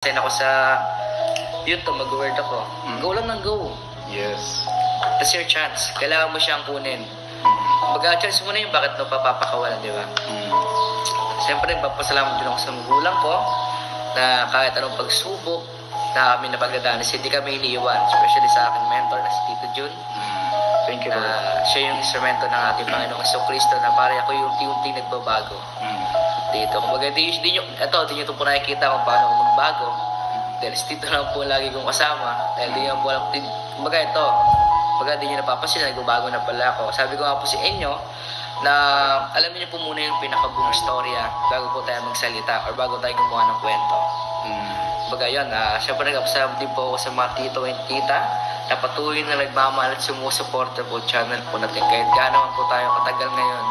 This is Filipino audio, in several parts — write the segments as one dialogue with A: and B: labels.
A: Sign ako sa YouTube, mag-word ako. Go lang ng go.
B: Yes.
A: That's your chance. Kailangan mo siyang kunin. Mag-chance mo na yung bakit mo papapakawalan, di ba? Siyempre, magpapasalamat din ako sa magulang ko na kahit anong pagsubok na kami napagdadanas, hindi kami iniiwan. Especially sa aking mentor na si Tito Jun.
B: Thank you, bro.
A: Siya yung instrumento ng ating Panginoong Kristo na para ako yung unti-unti nagbabago. Dito. Kumbaga, di nyo ito po nakikita kung paano ako magbago. Dahil dito lang po lagi kong kasama. Dahil di nyo po alam, kumbaga ito, kumbaga di nyo napapasin, nagbabago na pala ako. Sabi ko nga po si Enyo, na alam niyo po muna yung pinaka-buong storya bago po tayo magsalita or bago tayo gumawa ng kwento. Kumbaga yun, syempre nag-upsam din po ako sa mga tito and tita na patuloy na nagmamahal at sumusuporta po channel po natin. Kahit gano'n po tayo katagal ngayon,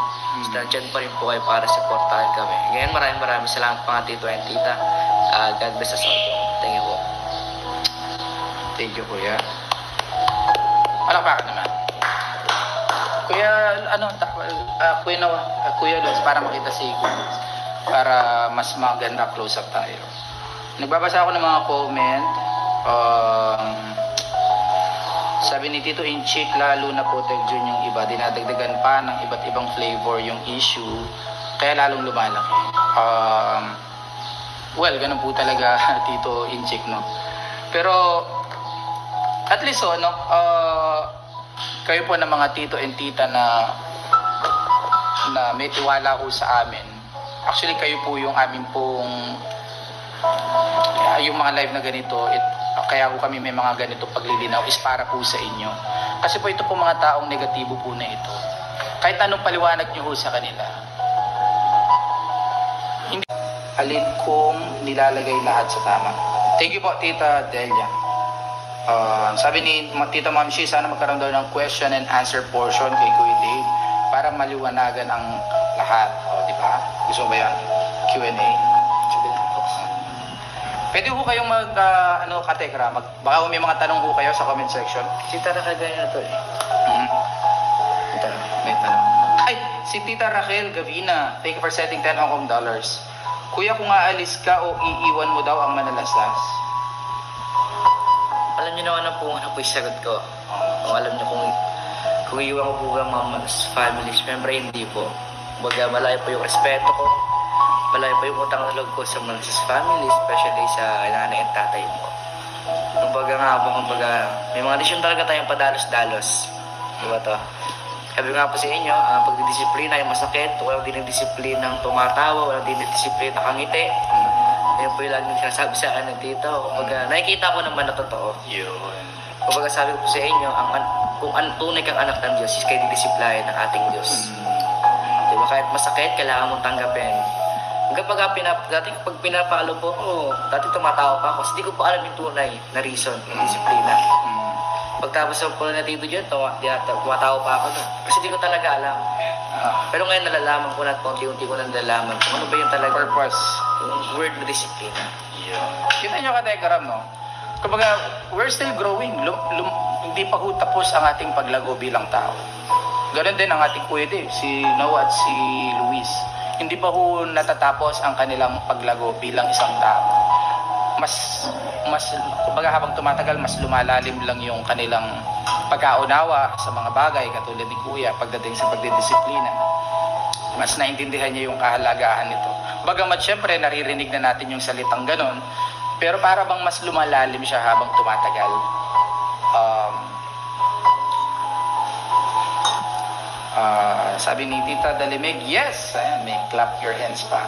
A: nandyan pa rin po kayo para supportahan kami. Ngayon maraming salamat mga tito and tita. God bless us all. Thank you po.
B: Thank you, Kuya. Palakpakan naman. Kuya, Kuya Luz, para makita si Kuya. Para mas maganda close up tayo. Nagbabasa ako ng mga comment. Sabi ni Tito Inchik, lalo na po Jun yung iba, dinadagdagan pa ng iba't ibang flavor yung issue, kaya lalong lumalaki. Well, ganun po talaga Tito Inchik, no? Pero, at least, no, kayo po ng mga tito and tita na may tiwala po sa amin. Actually, kayo po yung amin pong, yung mga live na ganito, kaya po kami may mga ganito paglilinaw is para po sa inyo. Kasi po ito po mga taong negatibo po na ito. Kahit anong paliwanag nyo po sa kanila, hindi alin kong nilalagay lahat sa tama. Thank you po, Tita Delia. Sabi ni Tita Ma'am Shi, sana magkaroon daw ng question and answer portion kay Kuya Dave para maliwanagan ang lahat. Di ba? Gusto mo ba yan? Q&A. Pwede ho kayong katekra. Baka may mga tanong ho kayo sa comment section.
A: Si Tara kagaya na to eh.
B: May tanong. Ay, si Tita Raquel Gavina. Thank you for setting 10 Hong Kong dollars. Kuya, kung aalis ka o iiwan mo daw ang Manalaslas?
A: Alam niyo naman po ano po yung sagot ko. Kung alam niyo kung iwan ko po ang mga families, member hindi po. Kumbaga, malayo po yung respeto ko. Malayo pa yung utang na loob ko sa mga family, especially sa nanay at tatay mo. Kumbaga may mga desisyon talaga tayong padalos-dalos. Diba to? Sabi nga po sa inyo, ang pagdidisiplina ay masakit, walang dinidisiplina ng tumatawa, walang dinidisiplina ng kangiti. Yan po yung laging sinasabi sa akin ng tito. Kumbaga, nakikita ko naman na totoo.
B: Yun.
A: Kumbaga sabi ko po sa inyo, kung tunay kang anak ng Diyos, is kayo didisiplahin ng ating Diyos. Diba? Kahit masakit, kailangan mong tanggapin. Kapag pinapalo po ako, dati tumatawa pa ako. Kasi di ko pa alam yung tunay na reason, yung disiplina. Pagtapos po na Tito dyan, tumatawa pa ako doon. Kasi di ko talaga alam. Pero ngayon nalalaman ko na at unti-unti ko nalalaman kung ano ba yung talaga
B: Purpose.
A: Yung word na disiplina.
B: Kita nyo katekram, no? Kumbaga, we're still growing. Hindi pa ho tapos ang ating paglago bilang tao. Ganon din ang ating Kuya Dave, si Noah at si Luis. Hindi pa ho natatapos ang kanilang paglago bilang isang tao. Kumbaga habang tumatagal, mas lumalalim lang yung kanilang pagkaunawa sa mga bagay, katulad ni Kuya, pagdating sa pagdidisiplina. Mas naintindihan niya yung kahalagahan nito. Bagamat syempre, naririnig na natin yung salitang ganon, pero para bang mas lumalalim siya habang tumatagal. Sabi ni Tita Dalimeg, yes! Ayan, may clap your hands pa.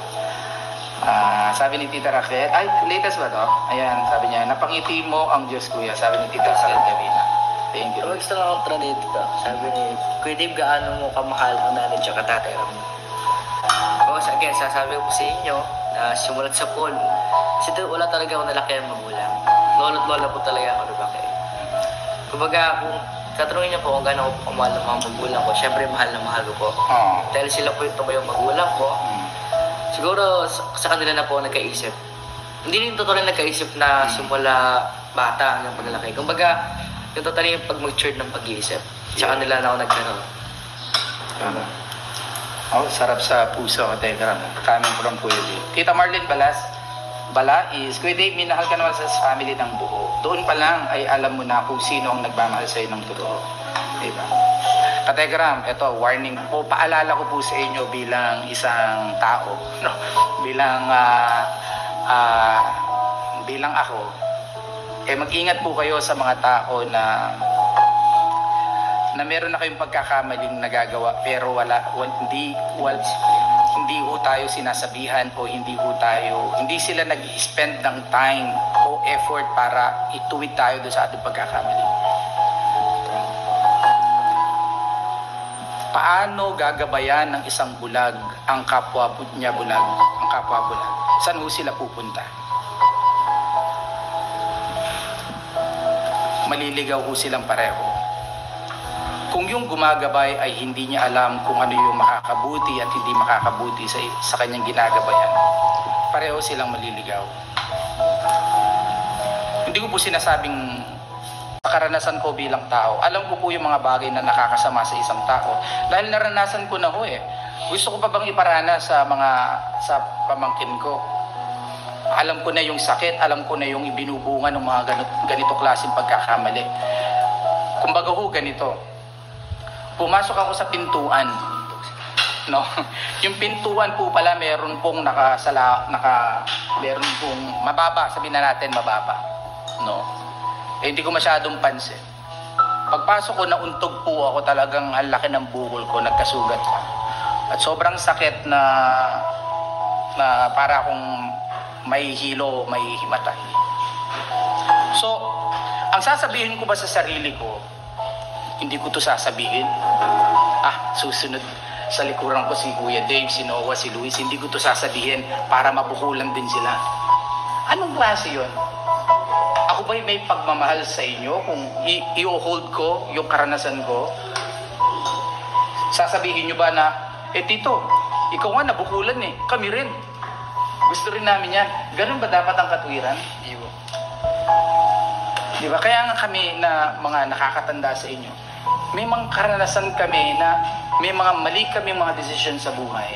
B: Sabi ni Tita Raquel, ay, latest ba to? Ayan, sabi niya, napangiti mo ang Diyos, Kuya. Sabi ni Tita Raquel Gavina. Thank you.
A: Gusto lang ako dito. Sabi ni Kuya Dave, gaano mo kamahal ang nanay at tatay mo? Because again, sasabi ko po sa inyo, simulat sa pool. Kasi wala talaga ako nalaki ang magulang. Lolo't-lola po talaga ako nalaki. Kumbaga, kung tatanungin niyo po kung gano'n ko kamahal ng mga magulang ko, syempre mahal na mahal ko po. Dahil sila po yung magulang ko, siguro sa kanila na po nagkaisip. Hindi rin totoo rin nagkaisip na simula bata hanggang paglalaki. Kumbaga, yung totoo rin yung pag-mature ng pag-iisip. Sa kanila na ako nagkaroon.
B: Sarap sa puso, katekram. Coming from Kuya Dave. Tita Marlene Balas, Balais, Kuya Dave, minahal ka naman sa family ng buo. Doon pa lang ay alam mo na kung sino ang nagmamahal sa'yo ng totoo. Diba? Kategram, ito, warning po, paalala ko po sa inyo bilang isang tao, no? Bilang ako, mag-ingat po kayo sa mga tao na meron na kayong pagkakamaling nagagawa pero hindi ho tayo sinasabihan o hindi sila nag-spend ng time o effort para ituwid tayo doon sa ating pagkakamali. Paano gagabayan ng isang bulag ang kapwa niya bulag, ang kapwa bulag? Saan ho sila pupunta? Maliligaw ho silang pareho. Kung yung gumagabay ay hindi niya alam kung ano yung makakabuti at hindi makakabuti sa kanyang ginagabayan, pareho silang maliligaw. Hindi ko po sinasabing karanasan ko bilang tao. Alam ko po yung mga bagay na nakakasama sa isang tao. Dahil naranasan ko na ho eh. Gusto ko pa bang iparana sa pamangkin ko? Alam ko na yung sakit, alam ko na yung ibinubungan ng mga ganito klaseng pagkakamali. Kumbaga ho, ganito. Pumasok ako sa pintuan, no? Yung pintuan po pala meron pong meron pong mababa, sabihin na natin mababa, no? Hindi ko masyadong pansin. Pagpasok ko, nauntog po ako, talagang ang laki ng bukol ko, nagkasugat pa. At sobrang sakit na para akong may hilo, may himatay. So, ang sasabihin ko ba sa sarili ko, hindi ko to sasabihin. Susunod sa likuran ko si Kuya Dave, si Noah, si Luis, hindi ko to sasabihin para mabukulan din sila. Anong klase yun? Ako ba'y may pagmamahal sa inyo kung i-hold ko yung karanasan ko? Sasabihin nyo ba na, tito, ikaw nga nabukulan eh, kami rin. Gusto rin namin yan. Ganun ba dapat ang katwiran? Di ba? Kaya nga kami na mga nakakatanda sa inyo, may mga karanasan kami na may mga mali kami mga desisyon sa buhay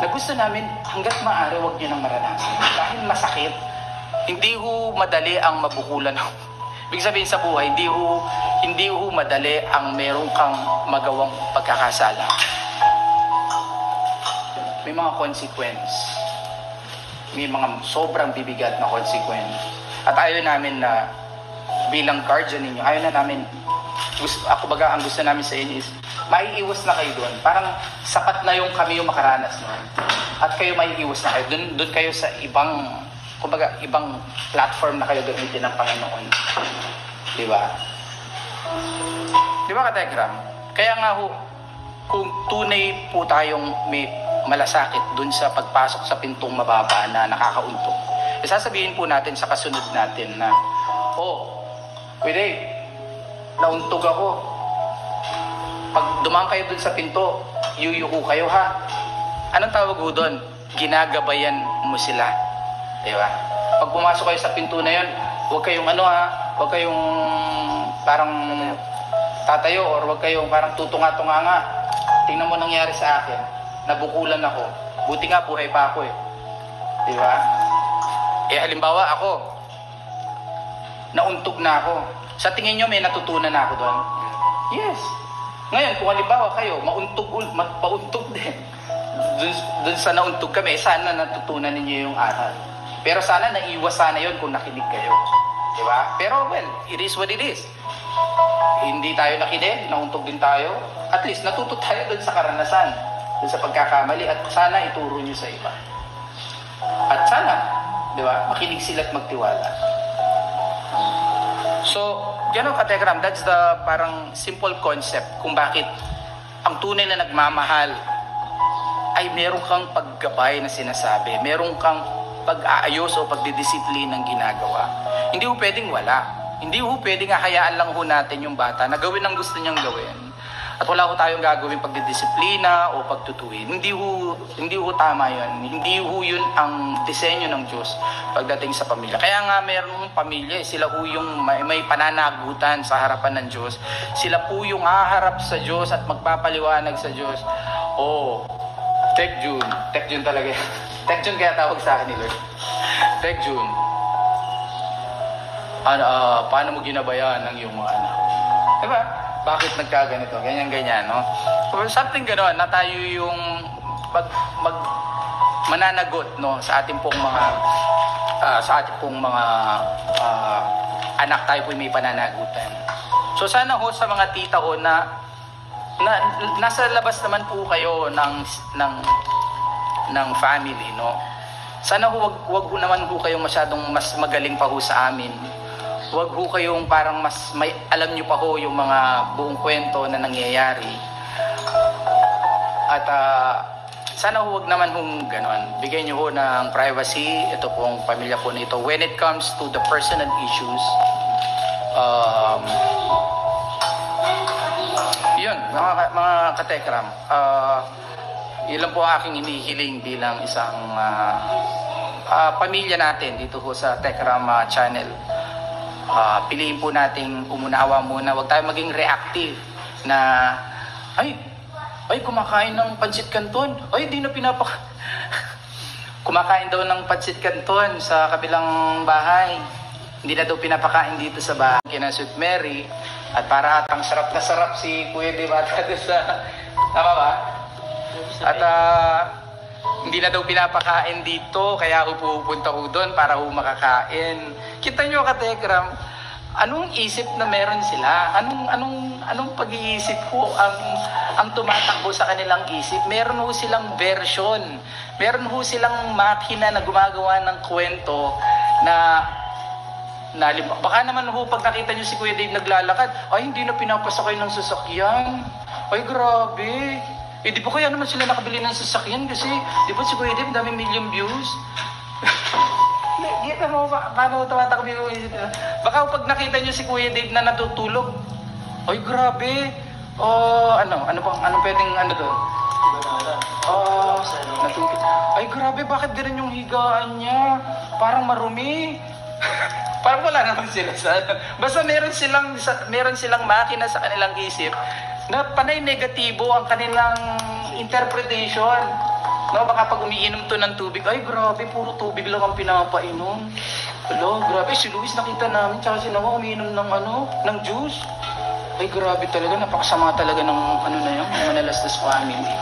B: na gusto namin hanggat maaari wag nyo nang maranasan. Dahil masakit, hindi ho madali ang mabukulan. Ibig sabihin sa buhay, hindi ho madali ang meron kang magawang pagkakasala. May mga consequence. May mga sobrang bibigat na consequence. At ayaw namin na bilang guardian ninyo, ayaw na namin, ang gusto namin sa inyo is, maiiwas na kayo doon. Parang sapat na yung kami yung makaranas noon. At kayo maiiwas na kayo. Doon kayo sa ibang platform na kayo gamitin ng Panginoon. Di ba? Di ba, Kategram? Kaya nga ho, kung tunay po tayong may malasakit doon sa pagpasok sa pintong mababa na nakakauntog, sasabihin po natin sa kasunod natin na, Kuya, nauntog ako. Pag dumaan kayo dun sa pinto, yuyuko kayo ha. Anong tawag ko doon? Ginagabayan mo sila. Diba? Pag pumasok kayo sa pinto na yun, huwag kayong huwag kayong parang tatayo or huwag kayong parang tutunga-tunga nga. Tingnan mo nangyari sa akin. Nabukulan ako. Buti nga, buhay pa ako eh. Diba? Halimbawa ako, nauntog na ako. Sa tingin nyo, may natutunan na ako doon? Yes. Ngayon, kung halimbawa kayo, mauntog din. Doon sa nauntog kami, sana natutunan ninyo yung aral. Pero sana naiwas sana yun kung nakinig kayo. Diba? Pero well, it is what it is. Hindi tayo nakinig, nauntog din tayo. At least, natuto tayo doon sa karanasan. Doon sa pagkakamali. At sana ituro nyo sa iba. At sana, diba, makinig sila at magtiwala. So, gano'n Kategram, that's the parang simple concept kung bakit ang tunay na nagmamahal ay meron kang paggabay na sinasabi, meron kang pag-aayos o pagdidisiplin ng ginagawa. Hindi ho pwedeng wala. Hindi ho pwedeng hayaan lang ho natin yung bata na gawin ang gusto niyang gawin. At wala ho tayong gagawin pagdidisiplina o pagtutuwid. Hindi ho tama yun. Hindi ho yun ang disenyo ng Diyos pagdating sa pamilya. Kaya nga mayroong pamilya, sila ho yung may pananagutan sa harapan ng Diyos. Sila po yung haharap sa Diyos at magpapaliwanag sa Diyos. Tek June talaga. Tek June kaya tawag sa akin ni Lord. Tek Jun, paano mo ginabayaan ng iyong mga anak? Diba? Bakit nagkaganito? Ganyan-ganyan, no? Or something gano'n, na tayo yung mananagot, no? Sa ating pong mga anak, tayo po may pananagutan. So sana ho sa mga tita ho na nasa labas naman po kayo ng family, no? Sana wag ho naman ho kayong masyadong mas magaling pa ho sa amin. Wag ho kayong parang mas may alam niyo pa ho yung mga buong kwento na nangyayari. At sana huwag naman hong ganon. Bigyan niyo ho ng privacy. Ito pong pamilya po nito. When it comes to the personal issues, yun, mga katekram, yun lang po ang aking inihiling bilang isang pamilya natin dito ho sa Tekram channel. Piliin po nating umunawa muna. Huwag tayo maging reactive na ay kumakain ng pancit canton. Ay di na kumakain daw ng pancit canton sa kabilang bahay. Hindi na daw pinapakain dito sa bahay kina Sweet Mary. At para atang sarap na sarap si Kuya Diwata doon sa... Tama ba? At hindi na daw pinapakain dito, kaya ako pupunta ko doon para ako makakain. Kita nyo, katekram, anong isip na meron sila? Anong pag-iisip ko ang tumatakbo sa kanilang isip? Meron ho silang version. Meron ho silang makina na gumagawa ng kwento na baka naman ho pag nakita nyo si Kuya Dave naglalakad, ay hindi na pinapasakay ng sasakyan. Ay grabe. Di ba kaya naman sila nakabili ng sasakyan kasi di ba si Kuya Dave daming million views? Di mo paano tumatakbo yung isip? Baka pag nakita nyo si Kuya Dave na natutulog, ay grabe. Anong pwedeng doon? Natulog. Ay grabe, bakit ganun yung higaan niya? Parang marumi. Parang wala naman sila sa... Basta meron silang makina sa kanilang isip na panay negatibo ang kanilang interpretation. No, baka pag umiinom to ng tubig, ay grabe, puro tubig lang ang pinapainom. Hello, grabe, si Luis nakita namin, tsaka si Noah umiinom ng juice. Ay grabe talaga, napakasama talaga ng na yun, Manalastas family.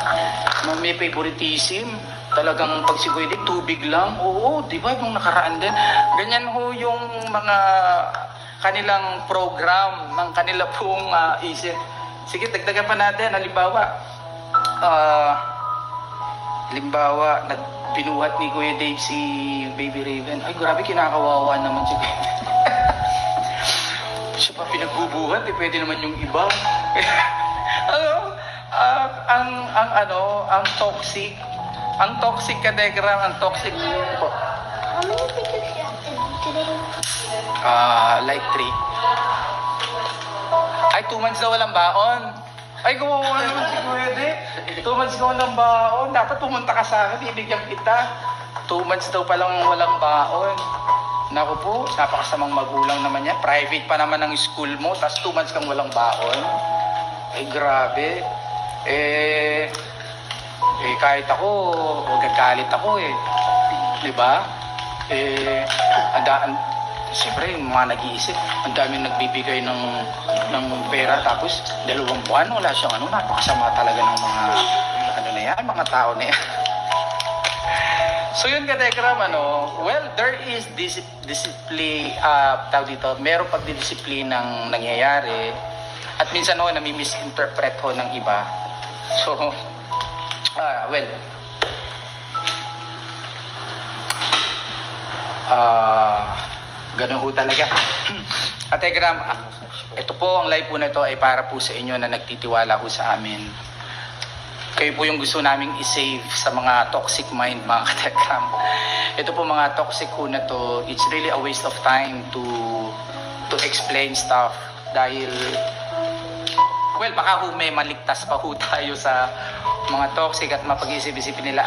B: May favoritism. Talagang pag si Kuya Dave, tubig lang. Oo, di ba? Yung nakaraan din. Ganyan ho yung mga kanilang program, ng kanila pong isip. Sige, dagdagan pa natin. Halimbawa, binuhat ni Kuya Dave si Baby Raven. Ay, grabe, kinakawawa naman si Kuya Dave. Siya pa pinagbubuhat, pwede naman yung iba. Ang toxic. Ang toxic kadegram, ang toxic po.
C: How many pictures you have today?
B: Like 3. Ay, 2 months na walang baon. Ay, gumawa naman si Kuya Dave. 2 months na walang baon. Dapat pumunta ka sa akin, ibigyan kita. 2 months daw palang walang baon. Naku po, napakasamang magulang naman yan. Private pa naman ang school mo, tapos 2 months kang walang baon. Ay, grabe. Kahit ako, gagalit ako Diba? Siyempre, yung mga nag-iisip, ang daming nagbibigay ng pera, tapos 2 buwan, wala siyang napakasama talaga ng mga, mga tao na yan. So yun katekram, well, there is discipline, merong pagdidisiplin ng nangyayari, at minsan nami-misinterpret ng iba. So, ganun ho talaga. Katekram, ito po, ang live po na ito ay para po sa inyo na nagtitiwala ho sa amin. Kayo po yung gusto naming i-save sa mga toxic mind, mga katekram. Ito po mga toxic ho na to, it's really a waste of time to explain stuff dahil well, baka ho may maligtas pa ho tayo sa mga toxic at mapag-isip-isipin nila,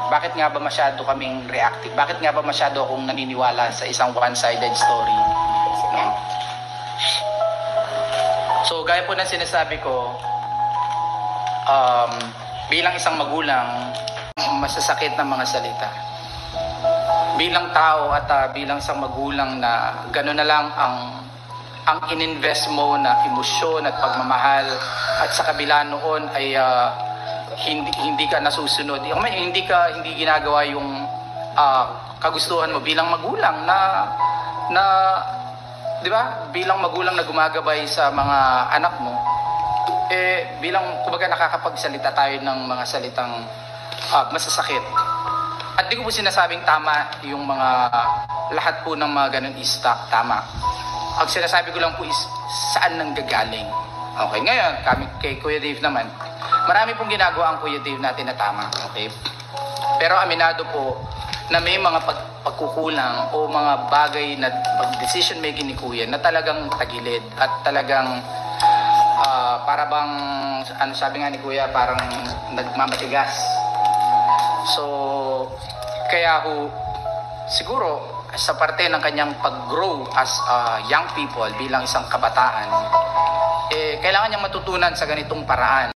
B: bakit nga ba masyado kaming reactive? Bakit nga ba masyado akong naniniwala sa isang one-sided story? No? So, gaya po ng sinasabi ko, bilang isang magulang, masasakit ng mga salita. bilang tao at bilang isang magulang na gano'n na lang ang ininvest mo na emosyon at pagmamahal at sa kabila noon ay hindi ka nasusunod. Hindi ginagawa yung kagustuhan mo bilang magulang na 'di ba? Bilang magulang na gumagabay sa mga anak mo, bilang kumbaga nakakapagsalita tayo ng mga salitang masasakit. At di ko po sinasabing tama yung mga lahat po ng mga ganun is tama. Ang sinasabi ko lang po is saan nanggagaling. Okay, ngayon kay Kuya Dave naman, marami pong ginagawa ang Kuya Dave natin na tama. Okay? Pero aminado po na may mga pagkukulang o mga bagay na decision making ni Kuya na talagang tagilid at talagang para bang sabi nga ni Kuya, parang nagmamatigas. So kaya siguro sa parte ng kanyang pag-grow as young people bilang isang kabataan, kailangan niyang matutunan sa ganitong paraan.